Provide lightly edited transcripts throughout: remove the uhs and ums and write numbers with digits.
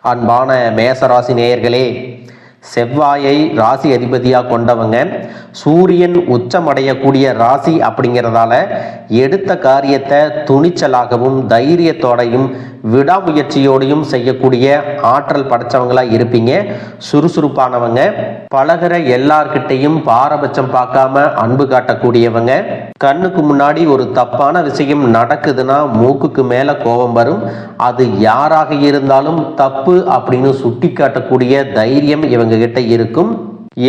அன்பான மேசராசி நேயர்களே, செவ்வாயை ராசி அதிபதியாக கொண்டவங்க. சூரியன் உச்சமடையக்கூடிய ராசி அப்படிங்கிறதால எடுத்த காரியத்தை துணிச்சலாகவும் தைரியத்தோடையும் விடாமுயற்சியோடையும் செய்யக்கூடிய ஆற்றல் படைச்சவங்களா இருப்பீங்க. சுறுசுறுப்பானவங்க, பழகிற எல்லார்கிட்டையும் பாரபட்சம் பார்க்காம அன்பு காட்டக்கூடியவங்க. கண்ணுக்கு முன்னாடி ஒரு தப்பான விஷயம் நடக்குதுன்னா மூக்குக்கு மேல கோபம் வரும். அது யாராக இருந்தாலும் தப்பு அப்படின்னு சுட்டி காட்டக்கூடிய தைரியம் இவங்க கிட்ட இருக்கும்.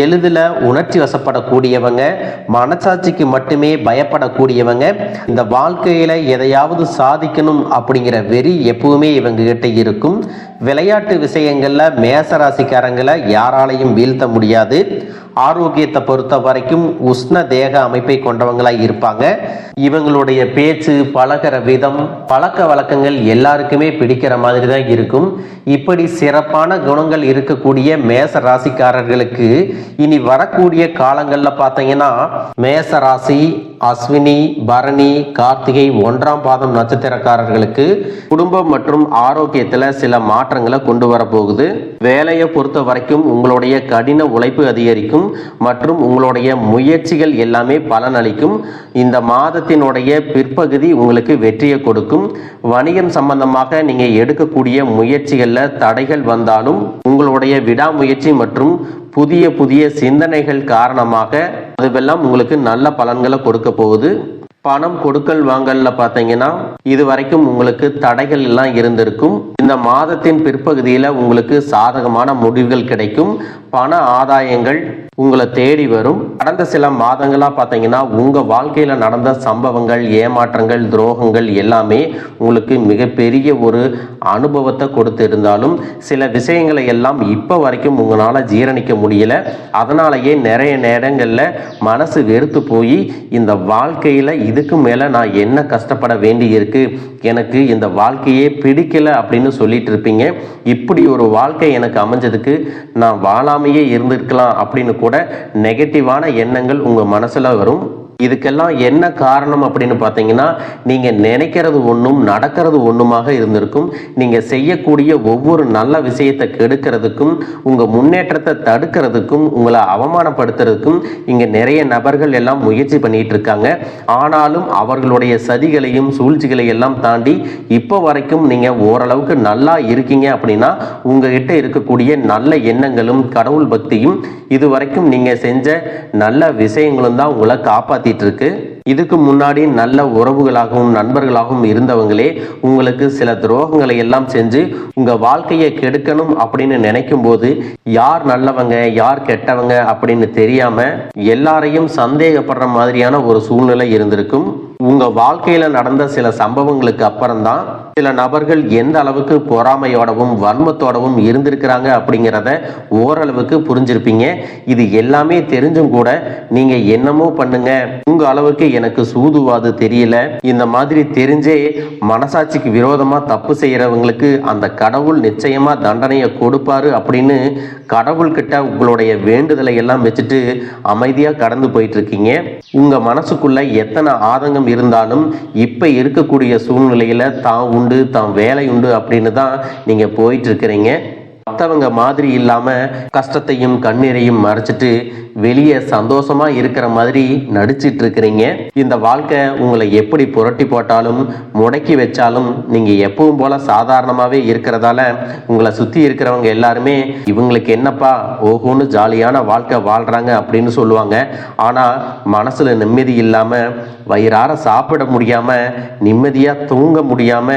எளிதில் உணர்ச்சி வசப்படக்கூடியவங்க, மனசாட்சிக்கு மட்டுமே பயப்படக்கூடியவங்க. இந்த வாழ்க்கையில எதையாவது சாதிக்கணும் அப்படிங்கிற வெறி எப்பவுமே இவங்க கிட்ட இருக்கும். விளையாட்டு விஷயங்கள்ல மேசராசிக்காரங்களை யாராலையும் வீழ்த்த முடியாது. ஆரோக்கியத்தை பொறுத்த வரைக்கும் உஷ்ண தேக அமைப்பை கொண்டவங்களா இருப்பாங்க. இவங்களுடைய பேச்சு, பழகிற விதம், பழக்க வழக்கங்கள் எல்லாருக்குமே பிடிக்கிற மாதிரி தான் இருக்கும். இப்படி சிறப்பான குணங்கள் இருக்கக்கூடிய மேச ராசிக்காரர்களுக்கு இனி வரக்கூடிய காலங்கள்ல பார்த்தீங்கன்னா மேச ராசி, அஸ்வினி, பரணி, கார்த்திகை 1ஆம் பாதம் நட்சத்திரக்காரர்களுக்கு குடும்பம் மற்றும் ஆரோக்கியத்துல சில மாற்றங்களை கொண்டு வர போகுது. வேலையை பொறுத்த வரைக்கும் உங்களுடைய கடின உழைப்பு அதிகரிக்கும் மற்றும் உங்களுடைய முயற்சிகள் எல்லாமே பலனளிக்கும். இந்த மாதத்தினுடைய பிற்பகுதி உங்களுக்கு வெற்றியை கொடுக்கும். வணிகம் சம்பந்தமாக நீங்க எடுக்கக்கூடிய முயற்சிகள்ல தடைகள் வந்தாலும் உங்களுடைய விடாமுயற்சி மற்றும் புதிய புதிய சிந்தனைகள் காரணமாக அதுவெல்லாம் உங்களுக்கு நல்ல பலன்களை கொடுக்க போகுது. பணம் கொடுக்கல் வாங்கல்ல பார்த்தீங்கன்னா இது வரைக்கும் உங்களுக்கு தடைகள் எல்லாம் இருந்திருக்கும். இந்த மாதத்தின் பிற்பகுதியில் உங்களுக்கு சாதகமான முடிவுகள் கிடைக்கும். பண ஆதாயங்கள் உங்களை தேடி வரும். கடந்த சில மாதங்களா பார்த்தீங்கன்னா உங்க வாழ்க்கையில நடந்த சம்பவங்கள், ஏமாற்றங்கள், துரோகங்கள் எல்லாமே உங்களுக்கு மிகப்பெரிய ஒரு அனுபவத்தை கொடுத்து இருந்தாலும் சில விஷயங்களை எல்லாம் இப்போ வரைக்கும் உங்களால் ஜீரணிக்க முடியல. அதனாலேயே நிறைய நேரங்களில் மனசு வெறுத்து போய் இந்த வாழ்க்கையில் இதுக்கு மேலே நான் என்ன கஷ்டப்பட வேண்டி இருக்கு, எனக்கு இந்த வாழ்க்கையே பிடிக்கல அப்படின்னு சொல்லிட்டு இருப்பீங்க. இப்படி ஒரு வாழ்க்கை எனக்கு அமைஞ்சதுக்கு நான் வாழாமையே இருந்திருக்கலாம் அப்படின்னு கூட நெகட்டிவான எண்ணங்கள் உங்க மனசுல வரும். இதுக்கெல்லாம் என்ன காரணம் அப்படின்னு பார்த்தீங்கன்னா நீங்க நினைக்கிறது ஒன்றும் நடக்கிறது ஒன்றுமாக இருந்திருக்கும். நீங்க செய்யக்கூடிய ஒவ்வொரு நல்ல விஷயத்தை கெடுக்கிறதுக்கும் உங்க முன்னேற்றத்தை தடுக்கிறதுக்கும் உங்களை அவமானப்படுத்துறதுக்கும் இங்க நிறைய நபர்கள் எல்லாம் முயற்சி பண்ணிட்டு இருக்காங்க. ஆனாலும் அவர்களுடைய சதிகளையும் சூழ்ச்சிகளை எல்லாம் தாண்டி இப்போ வரைக்கும் நீங்க ஓரளவுக்கு நல்லா இருக்கீங்க. அப்படின்னா உங்ககிட்ட இருக்கக்கூடிய நல்ல எண்ணங்களும் கடவுள் பக்தியும் இது வரைக்கும் நீங்க செஞ்ச நல்ல விஷயங்களும் தான் உங்களை காப்பாத்தி இருக்கு. இதுக்கு முன்னாடி நல்ல உறவுகளாகவும் நண்பர்களாகவும் இருந்தவங்களே உங்களுக்கு சில துரோகங்களை எல்லாம் செஞ்சு உங்க வாழ்க்கையை கெடுக்கணும் அப்படின்னு நினைக்கும் போது யார் நல்லவங்க யார் கெட்டவங்க அப்படின்னு தெரியாம எல்லாரையும் சந்தேகப்படுற மாதிரியான ஒரு சூழ்நிலை இருந்திருக்கும். உங்க வாழ்க்கையில நடந்த சில சம்பவங்களுக்கு அப்புறம்தான் சில நபர்கள் எந்த அளவுக்கு பொறாமையோடவும் வன்மத்தோடவும் இருந்திருக்கிறாங்க அப்படிங்கிறத ஓரளவுக்கு புரிஞ்சிருப்பீங்க. இது எல்லாமே தெரிஞ்சும் கூட நீங்க என்னமோ பண்ணுங்க, உங்க அளவுக்கு எனக்கு சூதுவாது தெரியல, இந்த மாதிரி தெரிஞ்சே மனசாட்சிக்கு விரோதமா தப்பு செய்யறவங்களுக்கு அந்த கடவுள் நிச்சயமா தண்டனையை கொடுப்பாரு அப்படின்னு கடவுள்கிட்ட உங்களுடைய வேண்டுதலை எல்லாம் வச்சுட்டு அமைதியா கடந்து போயிட்டு இருக்கீங்க. உங்க மனசுக்குள்ள எத்தனை ஆதங்கம் இருந்தாலும் இப்ப இருக்கக்கூடிய சூழ்நிலையில தான் உண்டு தான் வேலை உண்டு அப்படின்னு தான் நீங்க போயிட்டு இருக்கிறீங்க. மற்றவங்க மாதிரி இல்லாம கஷ்டத்தையும் கண்ணீரையும் மறைச்சிட்டு வெளியே சந்தோஷமா இருக்கிற மாதிரி நடிச்சிட்டு இருக்கிறீங்க. இந்த வாழ்க்கை உங்களை எப்படி புரட்டி போட்டாலும் முடக்கி வச்சாலும் நீங்க எப்பவும் போல சாதாரணமாவே இருக்கிறதால உங்களை சுத்தி இருக்கிறவங்க எல்லாருமே இவங்களுக்கு என்னப்பா ஓஹோன்னு ஜாலியான வாழ்க்கை வாழ்றாங்க அப்படின்னு சொல்லுவாங்க. ஆனா மனசுல நிம்மதி இல்லாம வயிறார சாப்பிட முடியாம நிம்மதியா தூங்க முடியாம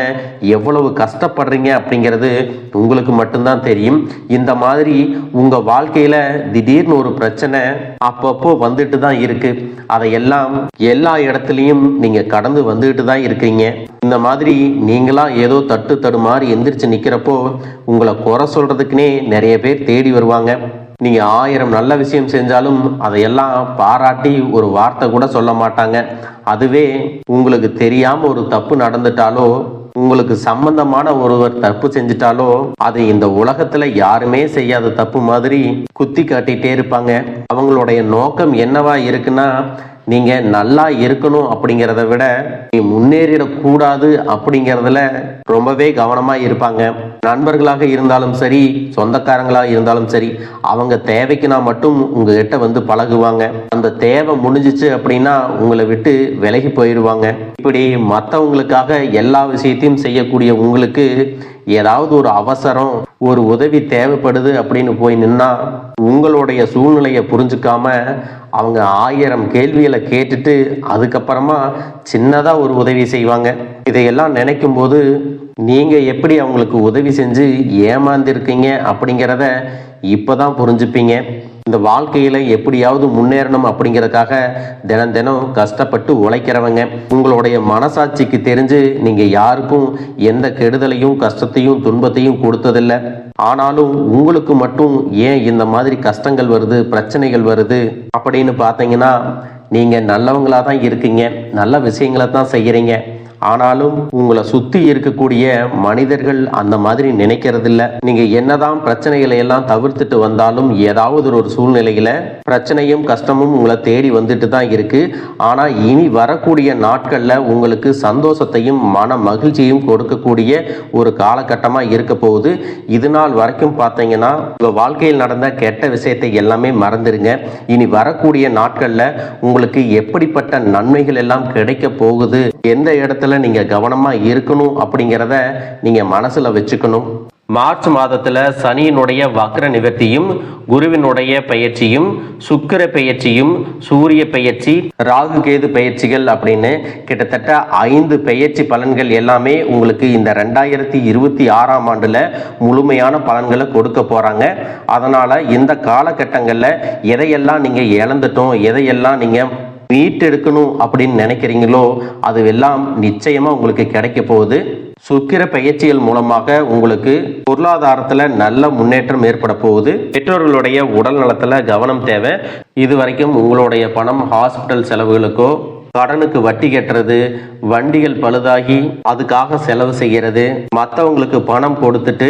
எவ்வளவு கஷ்டப்படுறீங்க அப்படிங்கிறது உங்களுக்கு மட்டும்தான் தெரியும். இந்த மாதிரி உங்க வாழ்க்கையில திடீர்னு ஒரு பிரச்சனை அப்பப்போ வந்துட்டு தான் இருக்கு. அதையெல்லாம் எல்லா இடத்துலையும் நீங்க கடந்து வந்துட்டு தான் இருக்கீங்க. இந்த மாதிரி நீங்களா ஏதோ தட்டு தடுமாறி எந்திரிச்சு நிக்கிறப்போ உங்களை குறை சொல்றதுக்குன்னே நிறைய பேர் தேடி வருவாங்க. நீங்க 1000 நல்ல விஷயம் செஞ்சாலும் அதையெல்லாம் பாராட்டி ஒரு வார்த்தை கூட சொல்ல மாட்டாங்க. அதுவே உங்களுக்கு தெரியாம ஒரு தப்பு நடந்துட்டாலோ உங்களுக்கு சம்பந்தமான ஒருவர் தப்பு செஞ்சிட்டாலோ அது இந்த உலகத்துல யாருமே செய்யாத தப்பு மாதிரி குத்தி காட்டிட்டே இருப்பாங்க. அவங்களுடைய நோக்கம் என்னவா இருக்குன்னா நீங்க நல்லா இருக்கணும் அப்படிங்கிறத விட நீ முன்னேறிடக்கூடாது அப்படிங்கிறதுல ரொம்பவே கவனமா இருப்பாங்க. நண்பர்களாக இருந்தாலும் சரி, சொந்தக்காரங்களாக இருந்தாலும் சரி, அவங்க தேவைக்குனா மட்டும் உங்ககிட்ட வந்து பழகுவாங்க. அந்த தேவை முடிஞ்சிச்சு அப்படின்னா உங்களை விட்டு விலகி போயிடுவாங்க. இப்படி மற்றவங்களுக்காக எல்லா விஷயத்தையும் செய்யக்கூடிய உங்களுக்கு ஏதாவது ஒரு அவசரம், ஒரு உதவி தேவைப்படுது அப்படின்னு போய் நின்னா உங்களுடைய சூழ்நிலையை புரிஞ்சுக்காம அவங்க 1000 கேள்விகளை கேட்டுட்டு அதுக்கப்புறமா சின்னதா ஒரு உதவி செய்வாங்க. இதையெல்லாம் நினைக்கும் போது நீங்க எப்படி அவங்களுக்கு உதவி செஞ்சு ஏமாந்திருக்கீங்க அப்படிங்கிறத இப்பதான் புரிஞ்சுப்பீங்க. இந்த வாழ்க்கையில எப்படியாவது முன்னேறணும் அப்படிங்கிறதுக்காக தினம் தினம் கஷ்டப்பட்டு உழைக்கிறவங்க. உங்களுடைய மனசாட்சிக்கு தெரிஞ்சு நீங்க யாருக்கும் எந்த கெடுதலையும் கஷ்டத்தையும் துன்பத்தையும் கொடுத்ததில்லை. ஆனாலும் உங்களுக்கு மட்டும் ஏன் இந்த மாதிரி கஷ்டங்கள் வருது, பிரச்சனைகள் வருது அப்படின்னு பார்த்தீங்கன்னா நீங்க நல்லவங்களா தான் இருக்கீங்க, நல்ல விஷயங்களை தான் செய்யறீங்க. ஆனாலும் உங்களை சுத்தி இருக்கக்கூடிய மனிதர்கள் அந்த மாதிரி நினைக்கிறதில்ல. நீங்க என்னதான் பிரச்சனைகளை எல்லாம் தவிர்த்துட்டு வந்தாலும் ஏதாவது ஒரு சூழ்நிலையில பிரச்சனையும் கஷ்டமும் உங்களை தேடி வந்துட்டு தான் இருக்கு. ஆனா இனி வரக்கூடிய நாட்கள்ல உங்களுக்கு சந்தோஷத்தையும் மன மகிழ்ச்சியும் கொடுக்கக்கூடிய ஒரு காலகட்டமா இருக்க போகுது. இது நாள் வரைக்கும் பார்த்தீங்கன்னா உங்க வாழ்க்கையில் நடந்த கெட்ட விஷயத்தை எல்லாமே மறந்துருங்க. இனி வரக்கூடிய நாட்கள்ல உங்களுக்கு எப்படிப்பட்ட நன்மைகள் எல்லாம் கிடைக்க போகுது, எந்த இடத்துல நீங்க கவனமா இருக்கணும் அப்படிங்கிறத நீங்க மனசுல வச்சுக்கணும். மார்ச் மாதத்துல சனியினுடைய வக்ர நிவர்த்தியும், குருவினுடைய பெயர்ச்சியும், சுக்கிர பெயர்ச்சியும், சூரிய பெயர்ச்சி, ராகு கேது பெயர்ச்சிகள் அப்படின்னு கிட்டத்தட்ட 5 பெயர்ச்சி பலன்கள் எல்லாமே உங்களுக்கு இந்த 2026ஆம் ஆண்டுல முழுமையான பலன்களை கொடுக்க போறாங்க. அதனால இந்த காலகட்டங்கள்ல எதையெல்லாம் நீங்க இழந்துட்டோம், எதையெல்லாம் நீங்க மீட்டெடுக்கணும் அப்படின்னு நினைக்கிறீங்களோ அதுவெல்லாம் நிச்சயமா உங்களுக்கு கிடைக்க போகுது. சுக்கிர பயிற்சிகள் மூலமாக உங்களுக்கு பொருளாதாரத்துல நல்ல முன்னேற்றம் ஏற்பட போகுது. பெற்றோர்களுடைய உடல் நலத்துல கவனம் தேவை. இதுவரைக்கும் உங்களுடைய பணம் ஹாஸ்பிட்டல் செலவுகளுக்கோ, கடனுக்கு வட்டி கட்டுறது, வண்டிகள் பழுதாகி அதுக்காக செலவு செய்கிறது, மற்றவங்களுக்கு பணம் கொடுத்துட்டு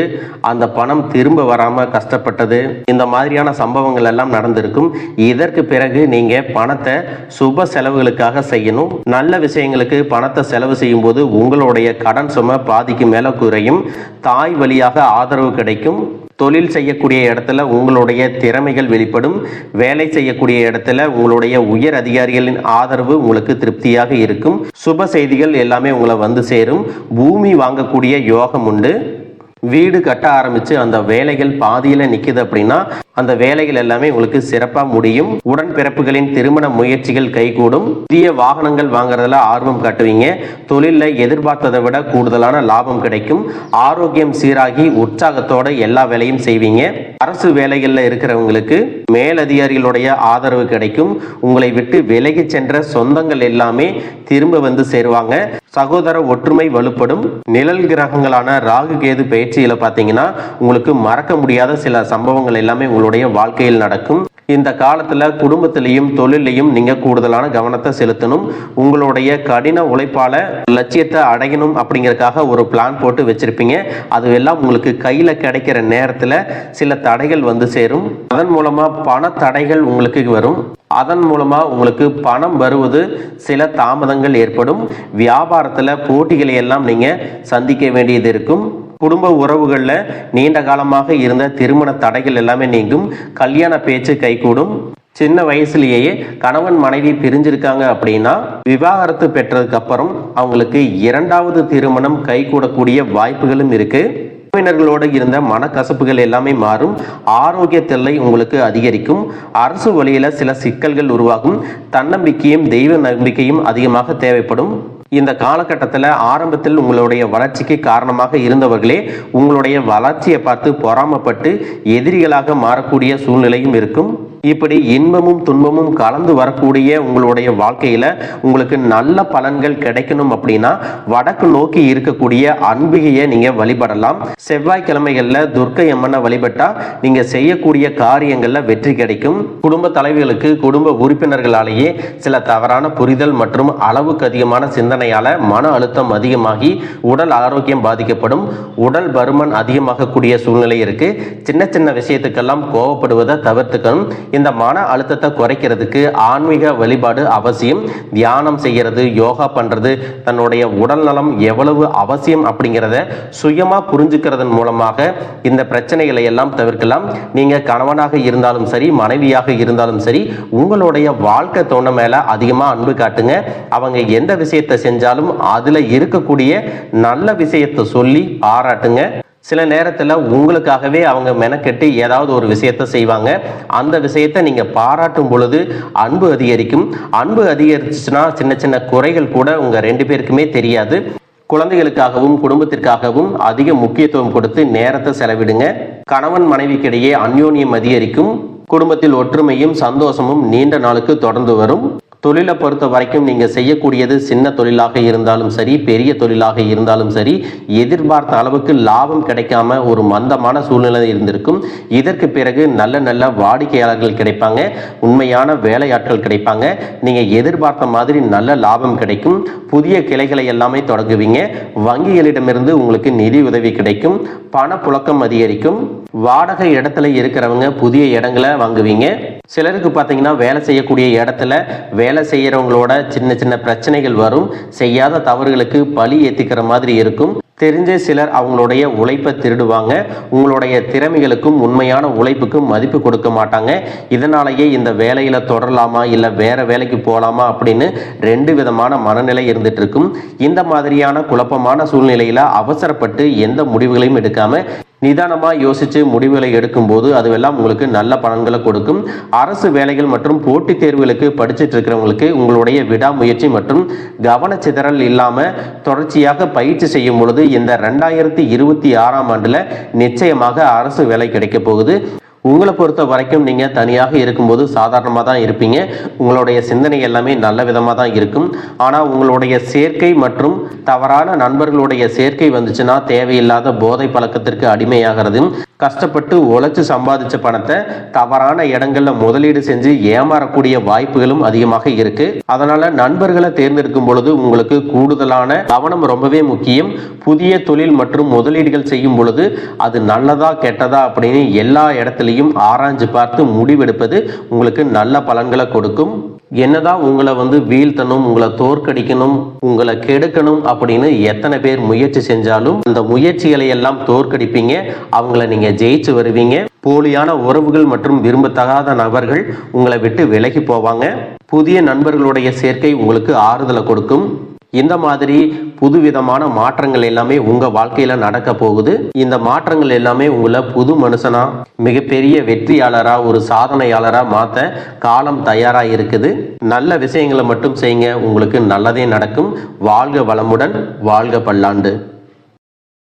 அந்த பணம் திரும்ப வராம கஷ்டப்பட்டது, இந்த மாதிரியான சம்பவங்கள் எல்லாம் நடந்திருக்கும். இதற்கு பிறகு நீங்க பணத்தை சுப செலவுகளுக்காக செய்யணும். நல்ல விஷயங்களுக்கு பணத்தை செலவு செய்யும் போது உங்களுடைய கடன் சுமை பாதிக்கு மேல குறையும். தாய் வழியாக ஆதரவு கிடைக்கும். தொழில் செய்யக்கூடிய இடத்துல உங்களுடைய திறமைகள் வெளிப்படும். வேலை செய்யக்கூடிய இடத்துல உங்களுடைய உயர் அதிகாரிகளின் ஆதரவு உங்களுக்கு திருப்தியாக இருக்கும். சுப செய்திகள் எல்லாமே உங்களை வந்து சேரும். பூமி வாங்கக்கூடிய யோகம் உண்டு. வீடு கட்ட ஆரம்பிச்சு அந்த வேலைகள் பாதியில நிக்குது அப்படின்னா அந்த வேலைகள் எல்லாமே உங்களுக்கு சிறப்பா முடியும். உடன்பிறப்புகளின் திருமண முயற்சிகள் கைகூடும். புதிய வாகனங்கள் வாங்குறதுல ஆர்வம் காட்டுவீங்க. தொழில எதிர்பார்த்ததை விட கூடுதலான லாபம் கிடைக்கும். ஆரோக்கியம் சீராகி உற்சாகத்தோட எல்லா வேலையும் செய்வீங்க. அரசு வேலைகள்ல இருக்கிறவங்களுக்கு மேலதிகாரிகளுடைய ஆதரவு கிடைக்கும். உங்களை விட்டு விலகி சென்ற சொந்தங்கள் எல்லாமே திரும்ப வந்து சேருவாங்க. சகோதர ஒற்றுமை வலுப்படும். நிழல் கிரகங்களான ராகு கேது பயிற்சியில பார்த்தீங்கன்னா உங்களுக்கு மறக்க முடியாத சில சம்பவங்கள் எல்லாமே உங்களுடைய வாழ்க்கையில் நடக்கும். இந்த காலத்துல குடும்பத்திலையும் தொழிலையும் நீங்க கூடுதலான கவனத்தை செலுத்தணும். உங்களுடைய கடின உழைப்பால லட்சியத்தை அடையணும் அப்படிங்கறதுக்காக ஒரு பிளான் போட்டு வச்சிருப்பீங்க. அதுவெல்லாம் உங்களுக்கு கையில கிடைக்கிற நேரத்துல சில தடைகள் வந்து சேரும். அதன் மூலமா பண தடைகள் உங்களுக்கு வரும். அதன் மூலமா உங்களுக்கு பணம் வருவது சில தாமதங்கள் ஏற்படும். வியாபாரத்துல போட்டிகளை எல்லாம் நீங்க சந்திக்க வேண்டியது இருக்கும். குடும்ப உறவுகளில் நீண்ட காலமாக இருந்த திருமண தடைகள் எல்லாமே நீங்கும். கல்யாண பேச்சு கைகூடும். சின்ன வயசுலேயே கணவன் மனைவி பிரிஞ்சிருக்காங்க அப்படின்னா விவாகரத்து பெற்றதுக்கு அப்புறம் அவங்களுக்கு 2வது திருமணம் கைகூடக்கூடிய வாய்ப்புகளும் இருக்கு. உறவினர்களோடு இருந்த மனக்கசப்புகள் எல்லாமே மாறும். ஆரோக்கிய தொல்லை உங்களுக்கு அதிகரிக்கும். அரசு வழியில சில சிக்கல்கள் உருவாகும். தன்னம்பிக்கையும் தெய்வ நம்பிக்கையும் அதிகமாக தேவைப்படும். இந்த காலகட்டத்தில் ஆரம்பத்தில் உங்களுடைய வளர்ச்சிக்கு காரணமாக இருந்தவர்களே உங்களுடைய வளர்ச்சியை பார்த்து பொறாமப்பட்டு எதிரிகளாக மாறக்கூடிய சூழ்நிலையும் இருக்கும். இப்படி இன்பமும் துன்பமும் கலந்து வரக்கூடிய உங்களுடைய வாழ்க்கையில உங்களுக்கு நல்ல பலன்கள் கிடைக்கணும் அப்படின்னா வடக்கு நோக்கி இருக்கக்கூடிய அம்பிகையை நீங்க வழிபடலாம். செவ்வாய்க்கிழமைகள்ல துர்க்கை அம்மனை வழிபட்டா நீங்க செய்யக்கூடிய காரியங்கள்ல வெற்றி கிடைக்கும். குடும்ப தலைவர்களுக்கு குடும்ப உறுப்பினர்களாலேயே சில தவறான புரிதல் மற்றும் அளவுக்கு அதிகமான சிந்தனையால மன அழுத்தம் அதிகமாகி உடல் ஆரோக்கியம் பாதிக்கப்படும். உடல் பருமன் அதிகமாகக்கூடிய சூழ்நிலை இருக்கு. சின்ன சின்ன விஷயத்துக்கெல்லாம் கோவப்படுவதை தவிர்த்துக்கணும். இந்த மன அழுத்தத்தை குறைக்கிறதுக்கு ஆன்மீக வழிபாடு அவசியம். தியானம் செய்யறது, யோகா பண்றது, தன்னுடைய உடல் நலம் எவ்வளவு அவசியம் அப்படிங்கிறத சுயமா புரிஞ்சுக்கிறதன் மூலமாக இந்த பிரச்சனைகளை எல்லாம் தவிர்க்கலாம். நீங்க கணவனாக இருந்தாலும் சரி, மனைவியாக இருந்தாலும் சரி, உங்களுடைய வாழ்க்கை துணை மேல அதிகமா அன்பு காட்டுங்க. அவங்க எந்த விஷயத்தை செஞ்சாலும் அதுல இருக்கக்கூடிய நல்ல விஷயத்தை சொல்லி பாராட்டுங்க. சில நேரத்தில் உங்களுக்காகவே அவங்க மெனக்கெட்டு ஏதாவது ஒரு விஷயத்தை செய்வாங்க. அந்த விஷயத்தை நீங்கள் பாராட்டும் பொழுது அன்பு அதிகரிக்கும். அன்பு அதிகரிச்சுன்னா சின்ன சின்ன குறைகள் கூட உங்கள் 2 பேருக்குமே தெரியாது. குழந்தைகளுக்காகவும் குடும்பத்திற்காகவும் அதிக முக்கியத்துவம் கொடுத்து நேரத்தை செலவிடுங்க. கணவன் மனைவிக்கிடையே அந்யோன்யம் அதிகரிக்கும். குடும்பத்தில் ஒற்றுமையும் சந்தோஷமும் நீண்ட நாளுக்கு தொடர்ந்து வரும். தொழிலை பொறுத்த வரைக்கும் நீங்கள் செய்யக்கூடியது சின்ன தொழிலாக இருந்தாலும் சரி, பெரிய தொழிலாக இருந்தாலும் சரி, எதிர்பார்த்த அளவுக்கு லாபம் கிடைக்காம ஒரு மந்தமான சூழ்நிலை இருந்திருக்கும். இதற்கு பிறகு நல்ல நல்ல வாடிக்கையாளர்கள் கிடைப்பாங்க, உண்மையான வேலையாட்கள் கிடைப்பாங்க. நீங்கள் எதிர்பார்த்த மாதிரி நல்ல லாபம் கிடைக்கும். புதிய கிளைகளை எல்லாமே தொடங்குவீங்க. வங்கிகளிடமிருந்து உங்களுக்கு நிதி உதவி கிடைக்கும். பணப்புழக்கம் அதிகரிக்கும். வாடகை இடத்துல இருக்கிறவங்க புதிய இடங்களை வாங்குவீங்க. சிலருக்கு பார்த்தீங்கன்னா வேலை செய்யக்கூடிய இடத்துல வேலை செய்யறவங்களோட சின்ன சின்ன பிரச்சனைகள் வரும். செய்யாத தவறுகளுக்கு பழி ஏற்றிக்கிற மாதிரி இருக்கும். தெரிஞ்ச சிலர் அவங்களுடைய உழைப்பை திருடுவாங்க. உங்களுடைய திறமைகளுக்கும் உண்மையான உழைப்புக்கும் மதிப்பு கொடுக்க மாட்டாங்க. இதனாலேயே இந்த வேலையில தொடரலாமா இல்லை வேற வேலைக்கு போகலாமா அப்படின்னு 2 விதமான மனநிலை இருந்துட்டு இருக்கும். இந்த மாதிரியான குழப்பமான சூழ்நிலையில அவசரப்பட்டு எந்த முடிவுகளையும் எடுக்காம நிதானமாக யோசித்து முடிவுகளை எடுக்கும்போது அதுவெல்லாம் உங்களுக்கு நல்ல பலன்களை கொடுக்கும். அரசு வேலைகள் மற்றும் போட்டித் தேர்வுகளுக்கு படிச்சுட்டு இருக்கிறவங்களுக்கு உங்களுடைய விடாமுயற்சி மற்றும் கவனச்சிதறல் இல்லாமல் தொடர்ச்சியாக பயிற்சி செய்யும் பொழுது இந்த 2026ஆம் ஆண்டுல நிச்சயமாக அரசு வேலை கிடைக்க போகுது. உங்களை பொறுத்த வரைக்கும் நீங்கள் தனியாக இருக்கும்போது சாதாரணமாக தான் இருப்பீங்க. உங்களுடைய சிந்தனை எல்லாமே நல்ல விதமாக தான் இருக்கும். ஆனால் உங்களுடைய சேர்க்கை மற்றும் தவறான நண்பர்களுடைய சேர்க்கை வந்துச்சுன்னா தேவையில்லாத போதை பழக்கத்திற்கு அடிமையாகிறதும், கஷ்டப்பட்டு உழைச்சு சம்பாதிச்ச பணத்தை தவறான இடங்கள்ல முதலீடு செஞ்சு ஏமாறக்கூடிய வாய்ப்புகளும் அதிகமாக இருக்கு. அதனால நண்பர்களை தேர்ந்தெடுக்கும் பொழுது உங்களுக்கு கூடுதலான கவனம் ரொம்பவே முக்கியம். புதிய தொழில் மற்றும் முதலீடுகள் செய்யும் பொழுது அது நல்லதா கெட்டதா அப்படின்னு எல்லா இடத்துலையும் ஆராய்ஞ்சு பார்த்து முடிவெடுப்பது உங்களுக்கு நல்ல பலன்களை கொடுக்கும். என்னதான் உங்களை வீழ்த்தணும், உங்களை தோற்கடிக்கணும், உங்களை கெடுக்கணும் அப்படின்னு எத்தனை பேர் முயற்சி செஞ்சாலும் அந்த முயற்சிகளை எல்லாம் தோற்கடிப்பீங்க. அவங்கள நீங்க ஜெயிச்சு வருவீங்க. போலியான உறவுகள் மற்றும் விரும்பத்தகாத நபர்கள் உங்களை விட்டு விலகி போவாங்க. புதிய நண்பர்களுடைய சேர்க்கை உங்களுக்கு ஆறுதலை கொடுக்கும். இந்த மாதிரி புதுவிதமான மாற்றங்கள் எல்லாமே உங்க வாழ்க்கையில நடக்க போகுது. இந்த மாற்றங்கள் எல்லாமே உங்களை புது மனுஷனா, மிகப்பெரிய வெற்றியாளரா, ஒரு சாதனையாளரா மாத்த காலம் தயாரா இருக்குது. நல்ல விஷயங்களை மட்டும் செய்யுங்க, உங்களுக்கு நல்லதே நடக்கும். வாழ்க வளமுடன், வாழ்க பல்லாண்டு.